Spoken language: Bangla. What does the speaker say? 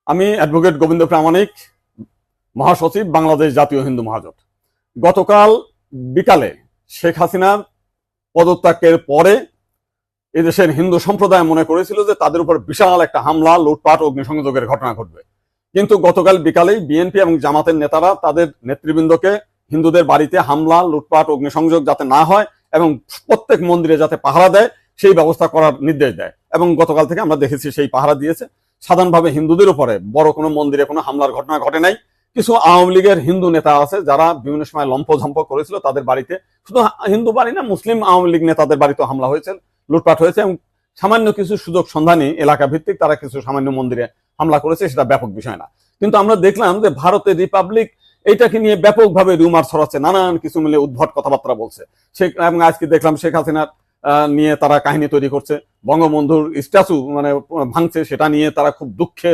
আমি অ্যাডভোকেট গোবিন্দ প্রামাণিক, মহাসচিব, বাংলাদেশ জাতীয় হিন্দু মহাজোট। গতকাল বিকালে শেখ হাসিনার পদত্যাগের পরে এদেশের হিন্দু সম্প্রদায় মনে করেছিল যে তাদের উপর বিশাল একটা হামলা, লুটপাট, অগ্নিসংযোগের ঘটনা ঘটবে। কিন্তু গতকাল বিকালেই বিএনপি এবং জামাতের নেতারা তাদের নেতৃবৃন্দকে হিন্দুদের বাড়িতে হামলা, লুটপাট, অগ্নিসংযোগ যাতে না হয় এবং প্রত্যেক মন্দিরে যাতে পাহারা দেয় সেই ব্যবস্থা করার নির্দেশ দেয়। এবং গতকাল থেকে আমরা দেখেছি সেই পাহারা দিয়েছে। সাধারণভাবে হিন্দুদের উপরে বড় কোনো মন্দিরে কোনো হামলার ঘটনা ঘটে নাই। কিছু আওয়ামী লীগের হিন্দু নেতা আছে যারা বিভিন্ন সময় লম্পঝম্প করেছিল, তাদের বাড়িতে, শুধু হিন্দু বাড়ি না, মুসলিম আওয়ামী লীগ নেতাদের বাড়িতে হামলা হয়েছে, লুটপাট হয়েছে এবং সামান্য কিছু সুযোগ সন্ধানী এলাকা ভিত্তিক তারা কিছু সামান্য মন্দিরে হামলা করেছে, সেটা ব্যাপক বিষয় না। কিন্তু আমরা দেখলাম যে ভারতের রিপাবলিক এইটাকে নিয়ে ব্যাপকভাবে রুমার ছড়াচ্ছে, নানান কিছু মিলে উদ্ভট কথাবার্তা বলছে। এবং আজকে দেখলাম শেখ হাসিনার নিয়ে তারা কাহিনী তৈরি করছে, বঙ্গবন্ধুর স্ট্যাচু ভাঙছে, সেটা নিয়ে তারা খুব দুঃখে